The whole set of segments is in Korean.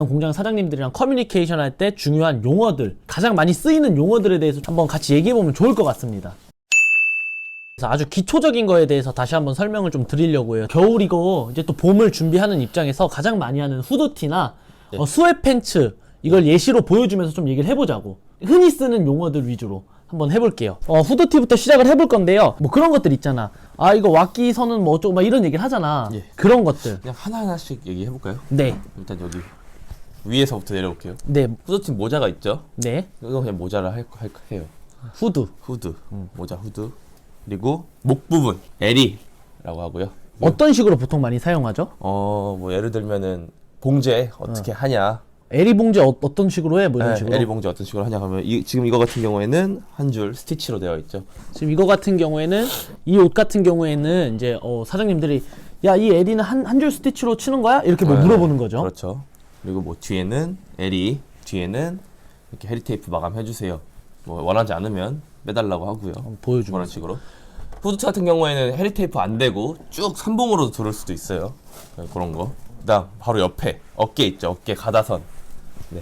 공장 사장님들이랑 커뮤니케이션 할 때 중요한 용어들, 가장 많이 쓰이는 용어들에 대해서 한번 같이 얘기해보면 좋을 것 같습니다. 그래서 아주 기초적인 거에 대해서 다시 한번 설명을 좀 드리려고 해요. 겨울이고 이제 또 봄을 준비하는 입장에서 가장 많이 하는 후드티나 스웨트 팬츠, 이걸 예시로 보여주면서 좀 얘기를 해보자고. 흔히 쓰는 용어들 위주로 한번 해볼게요. 후드티부터 시작을 해볼 건데요. 뭐 그런 것들 있잖아. 아, 이거 와끼 선은 뭐 어쩌고 막 이런 얘기를 하잖아. 그런 것들 그냥 하나하나씩 얘기해볼까요? 네. 일단 여기 위에서부터 내려올게요. 네. 후드티 모자가 있죠? 네. 이거 그냥 모자를 해요. 후드. 모자 후드. 그리고 목 부분 에리라고 하고요. 어떤 식으로 보통 많이 사용하죠? 뭐 예를 들면은 봉제 어떻게 하냐. 에리 봉제 어떤 식으로 해? 뭐 이런 식으로. 에리 봉제 어떤 식으로 하냐 하면 지금 이거 같은 경우에는 한 줄 스티치로 되어 있죠. 지금 이거 같은 경우에는, 이 옷 같은 경우에는 이제 사장님들이 야, 이 에리는 한 줄 스티치로 치는 거야? 이렇게 뭐 물어보는 거죠. 그렇죠. 그리고 뭐 뒤에는 에리, 뒤에는 이렇게 헤리 테이프 마감해 주세요. 뭐 원하지 않으면 빼달라고 하고요. 보여주면서. 그런 식으로. 후드티 같은 경우에는 헤리 테이프 안 되고 쭉 삼봉으로 두를 수도 있어요. 그런 거. 그다음 바로 옆에 어깨 있죠. 어깨 가다선. 네.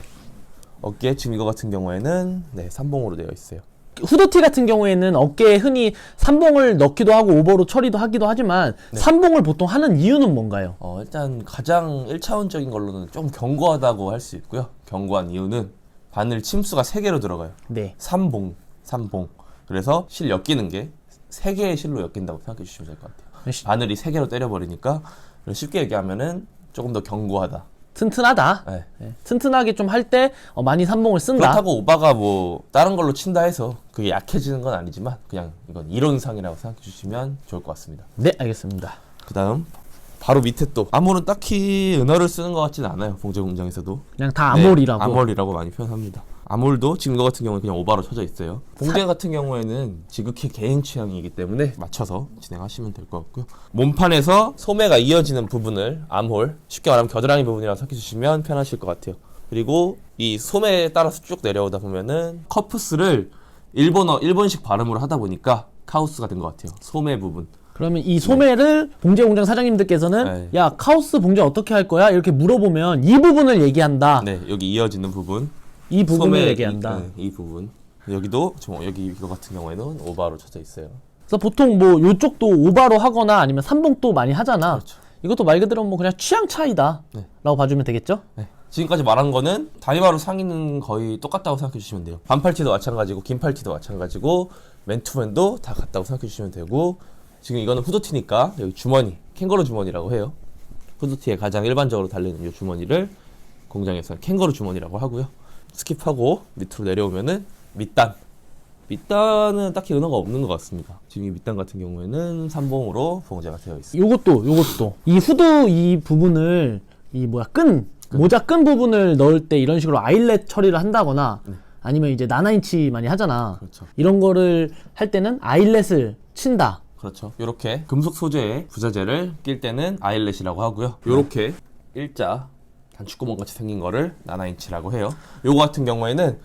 어깨 지금 이거 같은 경우에는 삼봉으로 되어 있어요. 후드티 같은 경우에는 어깨에 흔히 삼봉을 넣기도 하고 오버로 처리도 하기도 하지만 삼봉을 보통 하는 이유는 뭔가요? 일단 가장 1차원적인 걸로는 좀 견고하다고 할 수 있고요. 견고한 이유는 바늘 침수가 3개로 들어가요. 네. 삼봉. 그래서 실 엮이는 게 3개의 실로 엮인다고 생각해 주시면 될 것 같아요. 바늘이 3개로 때려버리니까 쉽게 얘기하면은 조금 더 견고하다. 튼튼하다. 네. 튼튼하게 좀 할 때 많이 삼봉을 쓴다. 그렇다고 오바가 뭐 다른 걸로 친다 해서 그게 약해지는 건 아니지만 그냥 이건 이론상이라고 생각해 주시면 좋을 것 같습니다. 네, 알겠습니다. 그 다음 바로 밑에 또 암홀은 딱히 은어를 쓰는 것 같지는 않아요. 봉제 공장에서도 그냥 다 암홀이라고. 암홀이라고 많이 표현합니다. 암홀도 지금 이거 같은 경우는 그냥 오바로 쳐져 있어요. 봉제 같은 경우에는 지극히 개인 취향이기 때문에 맞춰서 진행하시면 될 것 같고요. 몸판에서 소매가 이어지는 부분을 암홀, 쉽게 말하면 겨드랑이 부분이라고 생각해 주시면 편하실 것 같아요. 그리고 이 소매에 따라서 쭉 내려오다 보면은 커프스를 일본식 발음으로 하다 보니까 카우스가 된 것 같아요. 소매 부분. 그러면 이 소매를 봉제 공장 사장님들께서는 야, 카우스 봉제 어떻게 할 거야? 이렇게 물어보면 이 부분을 얘기한다. 네, 여기 이어지는 부분. 이 부분을 얘기한다. 이 부분. 여기도 여기 이거 같은 경우에는 오바로 쳐져 있어요. 그래서 보통 뭐 요쪽도 오바로 하거나 아니면 삼봉도 많이 하잖아. 그렇죠. 이것도 말 그대로 뭐 그냥 취향 차이다 라고 봐주면 되겠죠? 네. 지금까지 말한 거는 다이바로 상의는 거의 똑같다고 생각해 주시면 돼요. 반팔티도 마찬가지고 긴 팔티도 마찬가지고 맨투맨도 다 같다고 생각해 주시면 되고, 지금 이거는 후드티니까 여기 주머니, 캥거루 주머니라고 해요. 후드티에 가장 일반적으로 달리는 이 주머니를 공장에서는 캥거루 주머니라고 하고요. 스킵하고 밑으로 내려오면은 밑단은 딱히 은어가 없는 것 같습니다. 지금 이 밑단 같은 경우에는 삼봉으로 봉제가 되어 있습니다. 요것도 이 후드 이 부분을 모자 끈 부분을 넣을 때 이런 식으로 아일렛 처리를 한다거나 아니면 이제 나나인치 많이 하잖아. 그렇죠. 이런 거를 할 때는 아일렛을 친다. 그렇죠. 이렇게 금속 소재의 부자재를 낄 때는 아일렛이라고 하고요. 이렇게 일자 단축구멍 같이 생긴 거를 나나인치라고 해요. 요거 같은 경우에는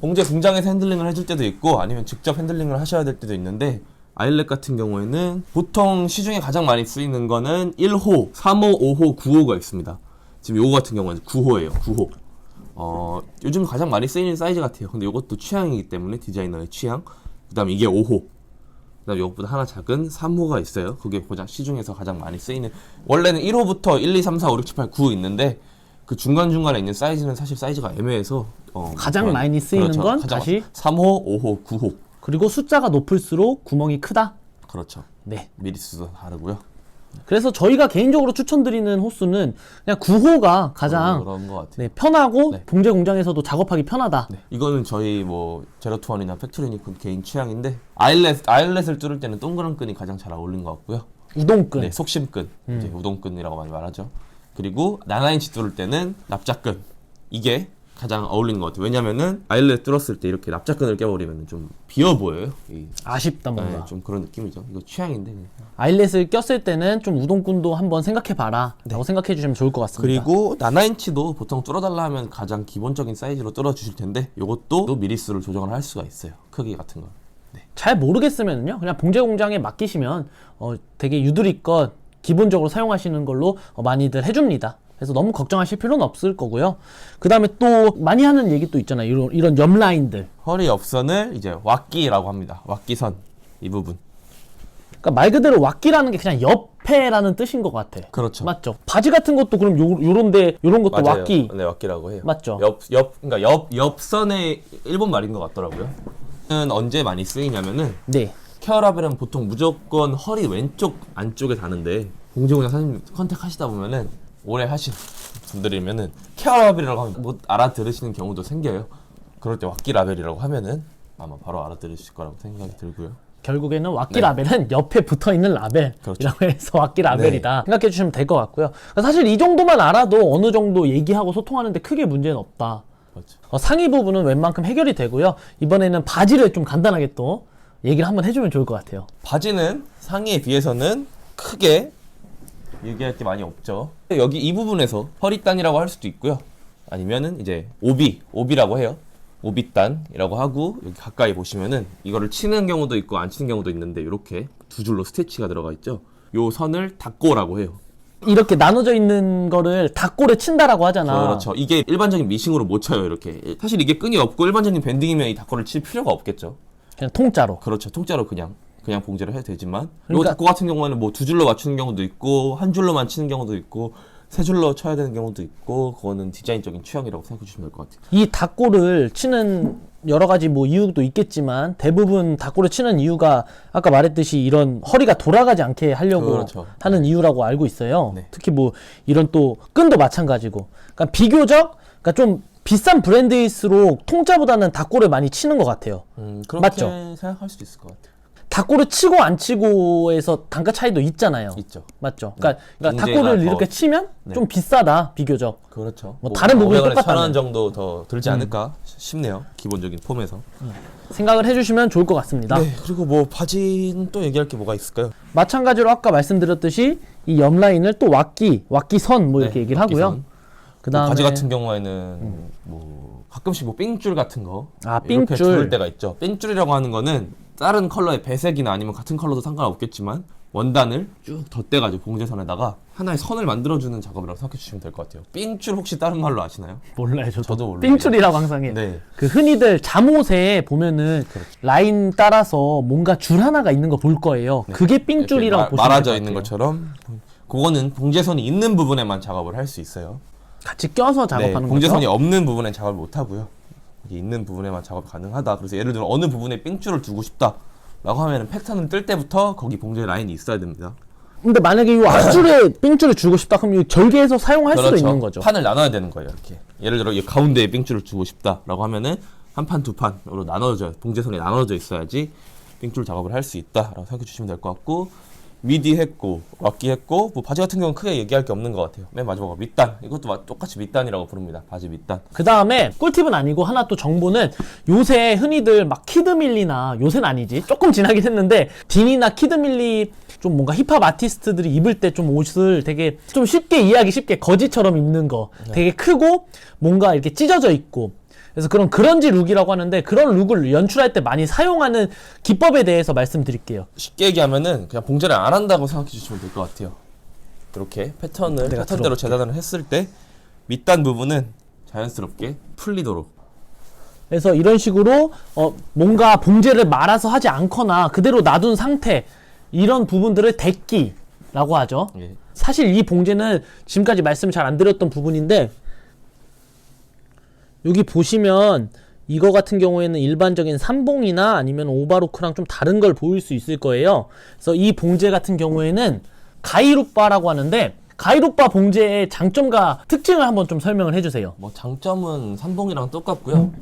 봉제 공장에서 핸들링을 해줄 때도 있고 아니면 직접 핸들링을 하셔야 될 때도 있는데, 아일렛 같은 경우에는 보통 시중에 가장 많이 쓰이는 거는 1호, 3호, 5호, 9호가 있습니다. 지금 요거 같은 경우는 9호예요. 9호. 요즘 가장 많이 쓰이는 사이즈 같아요. 근데 요것도 취향이기 때문에 디자이너의 취향. 그 다음 이게 5호. 그 다음 이것보다 하나 작은 3호가 있어요. 그게 시중에서 가장 많이 쓰이는, 원래는 1호부터 1, 2, 3, 4, 5, 6, 7, 8, 9 있는데 그 중간중간에 있는 사이즈는 사실 사이즈가 애매해서 가장 많이 쓰이는 건 다시 3호, 5호, 9호. 그리고 숫자가 높을수록 구멍이 크다. 그렇죠. 네. 미리수도 다르고요. 그래서 저희가 개인적으로 추천드리는 호수는 그냥 9호가 가장 그런 것 같아요. 편하고 봉제 공장에서도 작업하기 편하다. 이거는 저희 뭐 제로투원이나 팩토리니콘 개인 취향인데, 아일렛을 뚫을 때는 동그란 끈이 가장 잘 어울리는 것 같고요. 우동끈. 속심끈, 이제 우동끈이라고 많이 말하죠. 그리고 나나인치 뚫을 때는 납작끈, 이게 가장 어울리는 것 같아요. 왜냐면은 아일렛 뚫었을 때 이렇게 납작끈을 껴버리면 좀 비어 보여요. 아쉽다 뭔가. 좀 그런 느낌이죠. 이거 취향인데. 그냥. 아일렛을 꼈을 때는 좀 우동끈도 한번 생각해봐라 라고 생각해 주시면 좋을 것 같습니다. 그리고 나나인치도 보통 뚫어달라 하면 가장 기본적인 사이즈로 뚫어 주실 텐데, 요것도 미리수를 조정을 할 수가 있어요. 크기 같은 걸. 잘 모르겠으면요 그냥 봉제 공장에 맡기시면 되게 유두리껏 기본적으로 사용하시는 걸로 많이들 해줍니다. 그래서 너무 걱정하실 필요는 없을 거고요. 그 다음에 또 많이 하는 얘기 또 있잖아요. 이런 옆 라인들. 허리 옆선을 이제 왁기라고 합니다. 왁기선 이 부분. 그러니까 말 그대로 왁기라는 게 그냥 옆에라는 뜻인 것 같아. 그렇죠. 맞죠? 바지 같은 것도 그럼 요런데 요런 것도 맞아요. 왁기. 네, 왁기라고 해요. 맞죠? 그러니까 옆선의 일본 말인 것 같더라고요. 는 언제 많이 쓰이냐면은 네. 케어라벨은 보통 무조건 허리 왼쪽 안쪽에 다는데 공제공장 사장님 컨택하시다 보면은 오래 하신 분들이면은 케어라벨이라고 하면 못 알아들으시는 경우도 생겨요. 그럴 때 왁기 라벨이라고 하면은 아마 바로 알아들으실 거라고 생각이 들고요. 결국에는 왁기 네. 라벨은 옆에 붙어있는 라벨이라고 그렇죠. 해서 왁기 라벨이다 네. 생각해 주시면 될 것 같고요. 그러니까 사실 이 정도만 알아도 어느 정도 얘기하고 소통하는데 크게 문제는 없다. 맞죠. 상의 부분은 웬만큼 해결이 되고요. 이번에는 바지를 좀 간단하게 또 얘기를 한번 해주면 좋을 것 같아요. 바지는 상의에 비해서는 크게 얘기할 게 많이 없죠. 여기 이 부분에서 허리단이라고 할 수도 있고요. 아니면은 이제 오비라고 해요. 오비단이라고 하고 여기 가까이 보시면은 이거를 치는 경우도 있고 안 치는 경우도 있는데 이렇게 두 줄로 스티치가 들어가 있죠. 요 선을 닫고라고 해요. 이렇게 나눠져 있는 거를 닫고를 친다라고 하잖아. 그렇죠. 이게 일반적인 미싱으로 못 쳐요. 이렇게. 사실 이게 끈이 없고 일반적인 밴딩이면 이 닫고를 칠 필요가 없겠죠. 그냥 통짜로. 그렇죠. 통짜로 그냥 봉제를 해도 되지만 그러니까- 요 닫고 같은 경우에는 뭐 두 줄로 맞추는 경우도 있고 한 줄로만 치는 경우도 있고 세 줄로 쳐야 되는 경우도 있고 그거는 디자인적인 취향이라고 생각해 주시면 될 것 같아요. 이 닫고를 치는 여러 가지 뭐 이유도 있겠지만 대부분 닫고를 치는 이유가 아까 말했듯이 이런 허리가 돌아가지 않게 하려고 그렇죠. 하는 이유라고 알고 있어요. 네. 특히 뭐 이런 또 끈도 마찬가지고. 그러니까 비교적 그러니까 좀 비싼 브랜드일수록 통짜보다는 닫고를 많이 치는 것 같아요. 그렇게 맞죠? 생각할 수도 있을 것 같아요. 닫고를 치고 안 치고에서 단가 차이도 있잖아요. 있죠. 맞죠? 그러니까 문제가 닫고를 더- 이렇게 치면 네. 좀 비싸다 비교적. 그렇죠. 뭐 다른 부분이 500원에 똑같다면. 1,000원 정도 더 들지 않을까 싶네요. 기본적인 폼에서. 생각을 해주시면 좋을 것 같습니다. 네. 그리고 뭐 바지는 또 얘기할 게 뭐가 있을까요? 마찬가지로 아까 말씀드렸듯이 이 옆 라인을 또 왁기선 뭐 이렇게 네, 얘기를 하고요. 왁기선. 그다음에 바지 같은 경우에는 뭐 가끔씩 뭐 삥줄 같은 거 아, 이렇게 삥줄. 줄을 때가 있죠. 삥줄이라고 하는 거는 다른 컬러의 배색이나 아니면 같은 컬러도 상관없겠지만 원단을 쭉 덧대가지고 봉제선에다가 하나의 선을 만들어주는 작업이라고 생각해 주시면 될 것 같아요. 삥줄 혹시 다른 말로 아시나요? 몰라요. 저도 몰라요. 삥줄이라고 항상 해. 네. 그 흔히들 잠옷에 보면은 라인 따라서 뭔가 줄 하나가 있는 거 볼 거예요. 그게 삥줄이라고 이렇게 보시면 말아져 될것 있는 같아요. 것처럼 그거는 봉제선이 있는 부분에만 작업을 할 수 있어요. 같이 껴서 작업하는 봉제선이 거죠. 없는 부분엔 작업을 못 하고요. 여기 있는 부분에만 작업 가능하다. 그래서 예를 들어 어느 부분에 삥줄을 두고 싶다라고 하면은 패턴을 뜰 때부터 거기 봉제 라인이 있어야 됩니다. 근데 만약에 이 앞줄에 삥줄을 주고 싶다 그러면 이 절개해서 사용할 수도 있는 거죠. 판을 나눠야 되는 거예요. 이렇게 예를 들어 이 가운데에 삥줄을 주고 싶다라고 하면은 한 판 두 판으로 나눠져 봉제선이 나눠져 있어야지 삥줄 작업을 할 수 있다라고 생각해 주시면 될 것 같고 미디 했고 왁기 했고 뭐 바지 같은 경우는 크게 얘기할 게 없는 것 같아요. 맨 마지막으로 밑단 이것도 똑같이 밑단이라고 부릅니다. 바지 밑단. 그 다음에 꿀팁은 아니고 하나 또 정보는 요새 흔히들 막 키드밀리나 요새는 아니지 조금 지나긴 했는데 딘이나 키드밀리 좀 뭔가 힙합 아티스트들이 입을 때 좀 옷을 되게 좀 쉽게 이해하기 쉽게 거지처럼 입는 거 되게 크고 뭔가 이렇게 찢어져 있고 그래서 그런 그런지 룩이라고 하는데 그런 룩을 연출할 때 많이 사용하는 기법에 대해서 말씀드릴게요. 쉽게 얘기하면은 그냥 봉제를 안 한다고 생각해 주시면 될 것 같아요. 이렇게 패턴대로 들어볼게. 재단을 했을 때 밑단 부분은 자연스럽게 풀리도록. 그래서 이런 식으로 뭔가 봉제를 말아서 하지 않거나 그대로 놔둔 상태 이런 부분들을 댔기라고 하죠. 예. 사실 이 봉제는 지금까지 말씀 잘 안 드렸던 부분인데 여기 보시면 이거 같은 경우에는 일반적인 삼봉이나 아니면 오바로크랑 좀 다른 걸 보일 수 있을 거예요. 그래서 이 봉제 같은 경우에는 가이루빠라고 하는데 가이루빠 봉제의 장점과 특징을 한번 좀 설명을 해주세요. 뭐 장점은 삼봉이랑 똑같고요.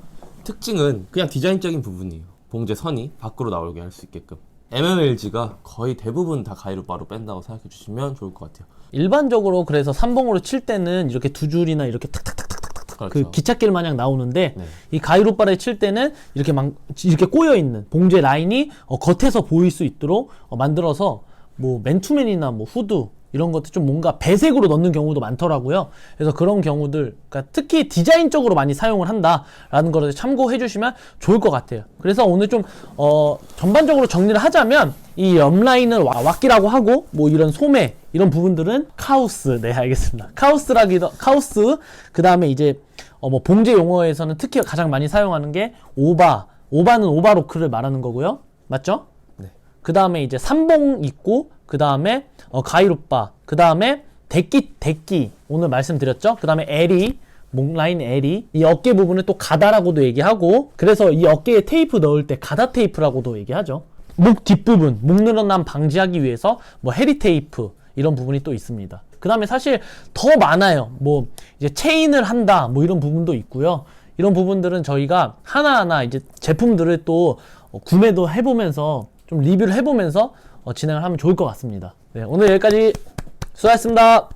특징은 그냥 디자인적인 부분이에요. 봉제 선이 밖으로 나오게 할 수 있게끔. MMLG가 거의 대부분 다 가이루바로 뺀다고 생각해 주시면 좋을 것 같아요. 일반적으로 그래서 삼봉으로 칠 때는 이렇게 두 줄이나 이렇게 탁탁탁탁탁 그렇죠. 그 기찻길 마냥 나오는데 네. 이 가이루바를 칠 때는 이렇게 막 이렇게 꼬여 있는 봉제 라인이 겉에서 보일 수 있도록 만들어서 뭐 맨투맨이나 뭐 후드 이런 것들 좀 뭔가 배색으로 넣는 경우도 많더라고요. 그래서 그런 경우들, 그러니까 특히 디자인적으로 많이 사용을 한다라는 거를 참고해 주시면 좋을 것 같아요. 그래서 오늘 좀 전반적으로 정리를 하자면 이 옆라인을 왁기라고 하고 뭐 이런 소매 이런 부분들은 카우스. 네, 알겠습니다. 카우스. 그다음에 이제 뭐 봉제 용어에서는 특히 가장 많이 사용하는 게 오바는 오바로크를 말하는 거고요. 맞죠? 네. 그다음에 이제 삼봉 있고 그다음에 가이로빠, 그다음에 데끼 오늘 말씀드렸죠. 그다음에 에리, 목라인 에리, 이 어깨 부분을 또 가다라고도 얘기하고, 그래서 이 어깨에 테이프 넣을 때 가다 테이프라고도 얘기하죠. 목 뒷부분, 목 늘어남 방지하기 위해서 뭐 헤리 테이프 이런 부분이 또 있습니다. 그다음에 사실 더 많아요. 뭐 이제 체인을 한다 뭐 이런 부분도 있고요. 이런 부분들은 저희가 하나하나 이제 제품들을 또 구매도 해보면서 좀 리뷰를 해보면서 진행을 하면 좋을 것 같습니다. 네, 오늘 여기까지 수고하셨습니다.